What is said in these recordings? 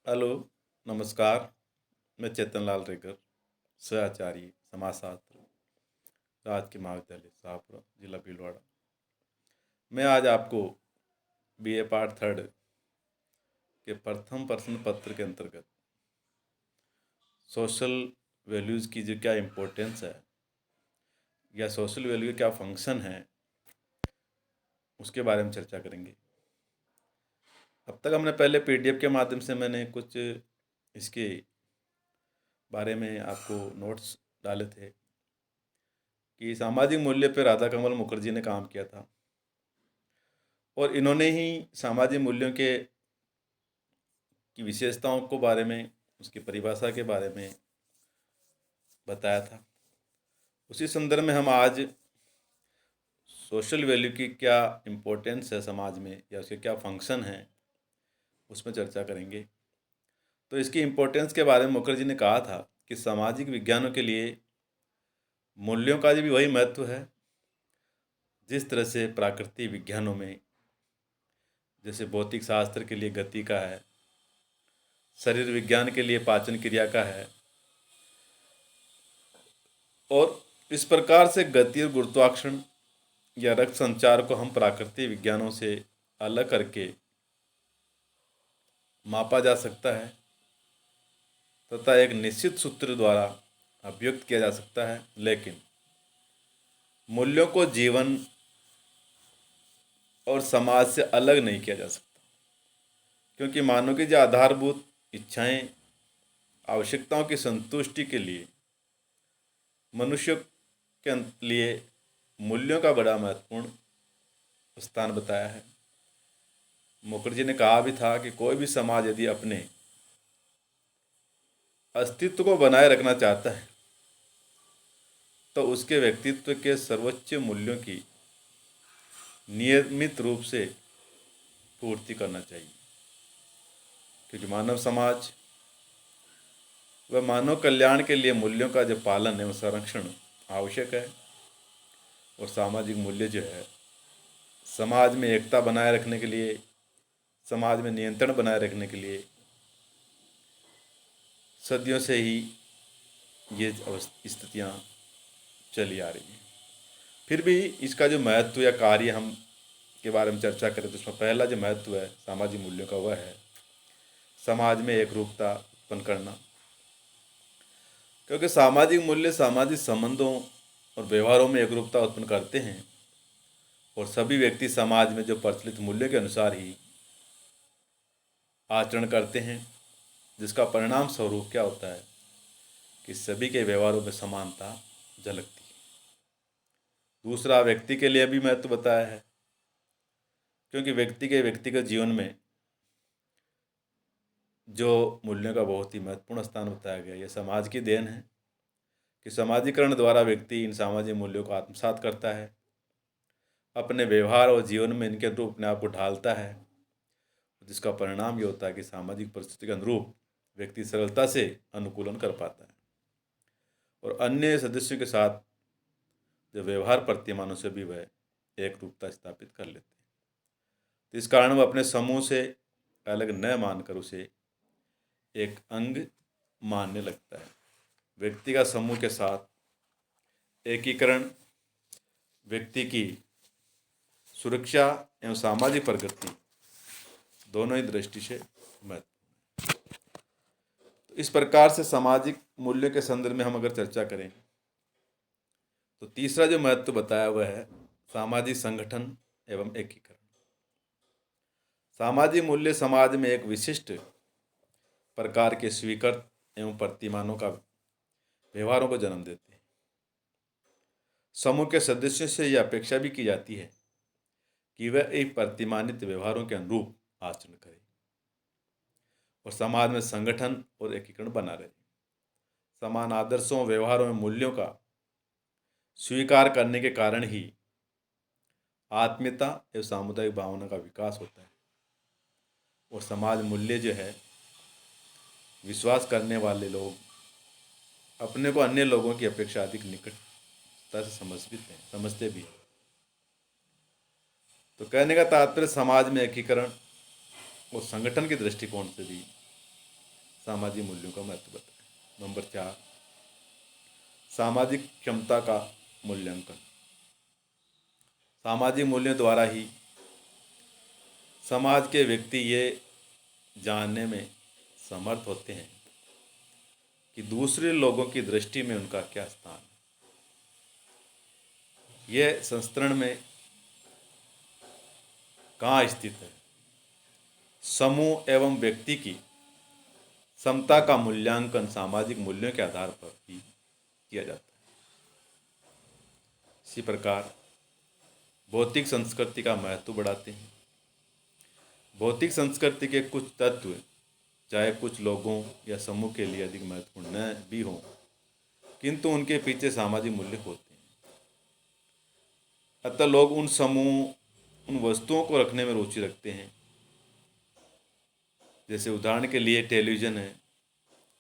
Hello, नमस्कार। मैं चेतन लाल रेगर, सहआचार्य समाजशास्त्र, राजकीय महाविद्यालय शाहपुरा, जिला भीलवाड़ा। मैं आज आपको बीए पार्ट थर्ड के प्रथम प्रश्न पत्र के अंतर्गत सोशल वैल्यूज़ की जो क्या इम्पोर्टेंस है या सोशल वैल्यू के क्या फंक्शन है उसके बारे में चर्चा करेंगे। अब तक हमने पहले पीडीएफ के माध्यम से मैंने कुछ इसके बारे में आपको नोट्स डाले थे कि सामाजिक मूल्य पर राधा कमल मुखर्जी ने काम किया था और इन्होंने ही सामाजिक मूल्यों के की विशेषताओं को बारे में, उसकी परिभाषा के बारे में बताया था। उसी संदर्भ में हम आज सोशल वैल्यू की क्या इम्पोर्टेंस है समाज में या उसके क्या फंक्शन हैं उसमें चर्चा करेंगे। तो इसकी इम्पोर्टेंस के बारे में मुखर्जी ने कहा था कि सामाजिक विज्ञानों के लिए मूल्यों का भी वही महत्व है जिस तरह से प्राकृतिक विज्ञानों में, जैसे भौतिक शास्त्र के लिए गति का है, शरीर विज्ञान के लिए पाचन क्रिया का है, और इस प्रकार से गति और गुरुत्वाकर्षण या रक्त संचार को हम प्राकृतिक विज्ञानों से अलग करके मापा जा सकता है तथा एक निश्चित सूत्र द्वारा अभिव्यक्त किया जा सकता है। लेकिन मूल्यों को जीवन और समाज से अलग नहीं किया जा सकता, क्योंकि मानव की जो आधारभूत इच्छाएं, आवश्यकताओं की संतुष्टि के लिए मनुष्य के लिए मूल्यों का बड़ा महत्वपूर्ण स्थान बताया है। मुखर्जी ने कहा भी था कि कोई भी समाज यदि अपने अस्तित्व को बनाए रखना चाहता है तो उसके व्यक्तित्व के सर्वोच्च मूल्यों की नियमित रूप से पूर्ति करना चाहिए, क्योंकि मानव समाज व मानव कल्याण के लिए मूल्यों का जो पालन एवं संरक्षण आवश्यक है। और सामाजिक मूल्य जो है समाज में एकता बनाए रखने के लिए, समाज में नियंत्रण बनाए रखने के लिए सदियों से ही ये स्थितियाँ चली आ रही हैं। फिर भी इसका जो महत्व या कार्य हम के बारे में चर्चा करें तो उसमें पहला जो महत्व है सामाजिक मूल्यों का वह है समाज में एकरूपता उत्पन्न करना, क्योंकि सामाजिक मूल्य सामाजिक संबंधों और व्यवहारों में एकरूपता उत्पन्न करते हैं और सभी व्यक्ति समाज में जो प्रचलित मूल्य के अनुसार ही आचरण करते हैं, जिसका परिणाम स्वरूप क्या होता है कि सभी के व्यवहारों में समानता झलकती है। दूसरा, व्यक्ति के लिए भी महत्व बताया है, क्योंकि व्यक्ति के व्यक्तिगत जीवन में जो मूल्यों का बहुत ही महत्वपूर्ण स्थान बताया गया, यह समाज की देन है कि समाजीकरण द्वारा व्यक्ति इन सामाजिक मूल्यों को आत्मसात करता है, अपने व्यवहार और जीवन में इनके अनुरूप अपने आप को ढालता है, जिसका परिणाम ये होता है कि सामाजिक परिस्थिति के अनुरूप व्यक्ति सरलता से अनुकूलन कर पाता है और अन्य सदस्यों के साथ जो व्यवहार प्रतिमानों से भी वह एक रूपता स्थापित कर लेते हैं। तो इस कारण वह अपने समूह से अलग न मानकर उसे एक अंग मानने लगता है। व्यक्ति का समूह के साथ एकीकरण व्यक्ति की सुरक्षा एवं सामाजिक प्रगति दोनों ही दृष्टि से महत्वपूर्ण है। तो इस प्रकार से सामाजिक मूल्य के संदर्भ में हम अगर चर्चा करें तो तीसरा जो महत्व बताया हुआ है सामाजिक संगठन एवं एकीकरण। सामाजिक मूल्य समाज में एक विशिष्ट प्रकार के स्वीकृत एवं प्रतिमानों का व्यवहारों को जन्म देते हैं। समूह के सदस्यों से यह अपेक्षा भी की जाती है कि वह एक प्रतिमानित व्यवहारों के अनुरूप आचरण करे और समाज में संगठन और एकीकरण बना रहे। समान आदर्शों, व्यवहारों और मूल्यों का स्वीकार करने के कारण ही आत्मीयता एवं सामुदायिक भावना का विकास होता है और समाज मूल्य जो है विश्वास करने वाले लोग अपने को अन्य लोगों की अपेक्षा अधिक निकटता से समझते भी हैं। तो कहने का तात्पर्य समाज में एकीकरण और संगठन के दृष्टिकोण से भी सामाजिक मूल्यों का महत्व बताएं। नंबर 4, सामाजिक क्षमता का मूल्यांकन। सामाजिक मूल्यों द्वारा ही समाज के व्यक्ति ये जानने में समर्थ होते हैं कि दूसरे लोगों की दृष्टि में उनका क्या स्थान है। यह संस्तरण में कहाँ स्थित है। समूह एवं व्यक्ति की समता का मूल्यांकन सामाजिक मूल्यों के आधार पर ही किया जाता है। इसी प्रकार भौतिक संस्कृति का महत्व बढ़ाते हैं। भौतिक संस्कृति के कुछ तत्व चाहे कुछ लोगों या समूह के लिए अधिक महत्वपूर्ण न भी हों, किंतु उनके पीछे सामाजिक मूल्य होते हैं। अतः लोग उन समूह, उन वस्तुओं को रखने में रुचि रखते हैं। जैसे उदाहरण के लिए टेलीविज़न है,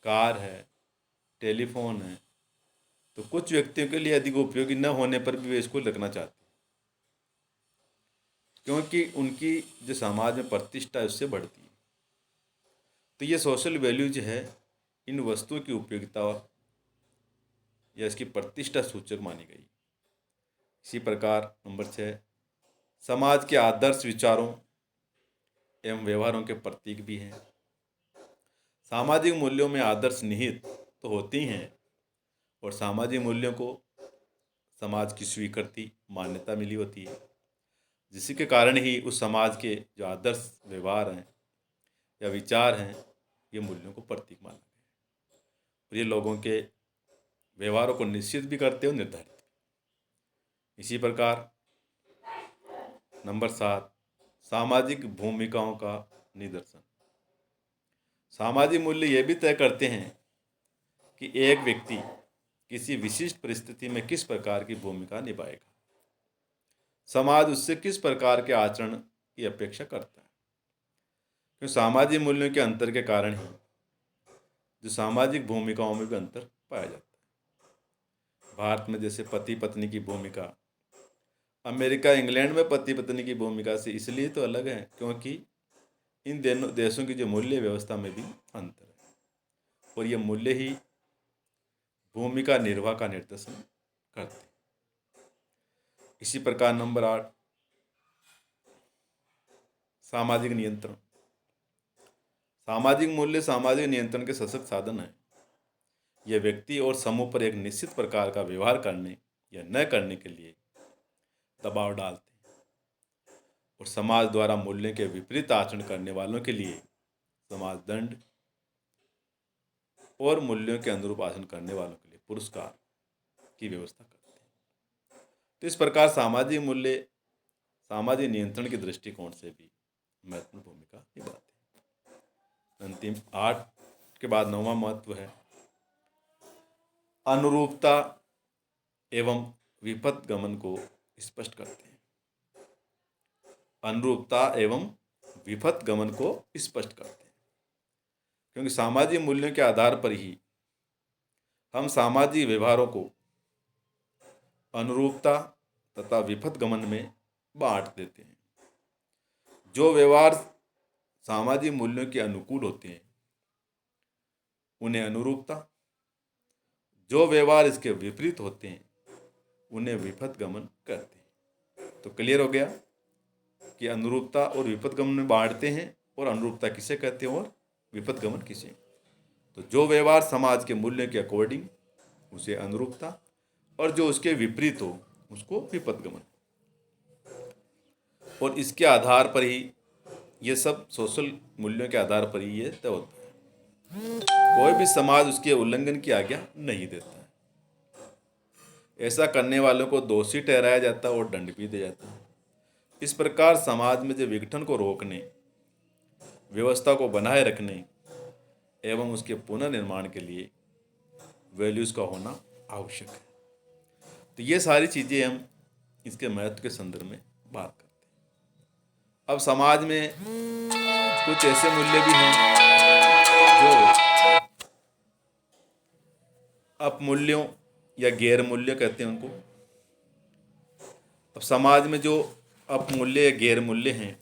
कार है, टेलीफोन है, तो कुछ व्यक्तियों के लिए अधिक उपयोगी न होने पर भी वे इसको रखना चाहते हैं, क्योंकि उनकी जो समाज में प्रतिष्ठा है उससे बढ़ती है। तो ये सोशल वैल्यूज है, इन वस्तुओं की उपयोगिता या इसकी प्रतिष्ठा सूचक मानी गई। इसी प्रकार नंबर 6, समाज के आदर्श विचारों एवं व्यवहारों के प्रतीक भी हैं। सामाजिक मूल्यों में आदर्श निहित तो होती हैं और सामाजिक मूल्यों को समाज की स्वीकृति, मान्यता मिली होती है, जिसी के कारण ही उस समाज के जो आदर्श व्यवहार हैं या विचार हैं, ये मूल्यों को प्रतीक माना गया और ये लोगों के व्यवहारों को निश्चित भी करते हो, निर्धारित भी। इसी प्रकार नंबर 7, सामाजिक भूमिकाओं का निदर्शन। सामाजिक मूल्य ये भी तय करते हैं कि एक व्यक्ति किसी विशिष्ट परिस्थिति में किस प्रकार की भूमिका निभाएगा, समाज उससे किस प्रकार के आचरण की अपेक्षा करता है। क्योंकि सामाजिक मूल्यों के अंतर के कारण ही जो सामाजिक भूमिकाओं में भी अंतर पाया जाता है। भारत में जैसे पति पत्नी की भूमिका, अमेरिका इंग्लैंड में पति पत्नी की भूमिका से इसलिए तो अलग है क्योंकि इन दोनों देशों की जो मूल्य व्यवस्था में भी अंतर है और ये मूल्य ही भूमिका निर्वाह का निर्देशन करते हैं। इसी प्रकार नंबर 8, सामाजिक नियंत्रण। सामाजिक मूल्य सामाजिक नियंत्रण के सशक्त साधन हैं। यह व्यक्ति और समूह पर एक निश्चित प्रकार का व्यवहार करने या न करने के लिए दबाव डालते हैं और समाज द्वारा मूल्य के विपरीत आचरण करने वालों के लिए समाज दंड और मूल्यों के अनुरूप आचरण करने वालों के लिए पुरस्कार की व्यवस्था करते हैं। तो इस प्रकार सामाजिक मूल्य सामाजिक नियंत्रण के दृष्टिकोण से भी महत्वपूर्ण भूमिका निभाते हैं। अंतिम 8 के बाद 9वां महत्व है अनुरूपता एवं विपथ गमन को स्पष्ट करते हैं। अनुरूपता एवं विपथ गमन को स्पष्ट करते हैं क्योंकि सामाजिक मूल्यों के आधार पर ही हम सामाजिक व्यवहारों को अनुरूपता तथा विपथ गमन में बांट देते हैं। जो व्यवहार सामाजिक मूल्यों के अनुकूल होते हैं उन्हें अनुरूपता, जो व्यवहार इसके विपरीत होते हैं उन्हें विपथ गमन कहते हैं। तो क्लियर हो गया कि अनुरूपता और विपथ गमन में बांटते हैं और अनुरूपता किसे कहते हैं और विपथ गमन किसे। तो जो व्यवहार समाज के मूल्यों के अकॉर्डिंग उसे अनुरूपता और जो उसके विपरीत हो उसको विपथ गमन। और इसके आधार पर ही ये सब सोशल मूल्यों के आधार पर ही ये तय होता है। कोई भी समाज उसके उल्लंघन की आज्ञा नहीं देता है। ऐसा करने वालों को दोषी ठहराया जाता है और दंड भी दिया जाता है। इस प्रकार समाज में जो विघटन को रोकने, व्यवस्था को बनाए रखने एवं उसके पुनर्निर्माण के लिए वैल्यूज़ का होना आवश्यक है। तो ये सारी चीज़ें हम इसके महत्व के संदर्भ में बात करते हैं। अब समाज में कुछ ऐसे मूल्य भी हैं जो अपमूल्यों या गैर मूल्य कहते हैं उनको। अब समाज में जो अपमूल्य या गैर मूल्य हैं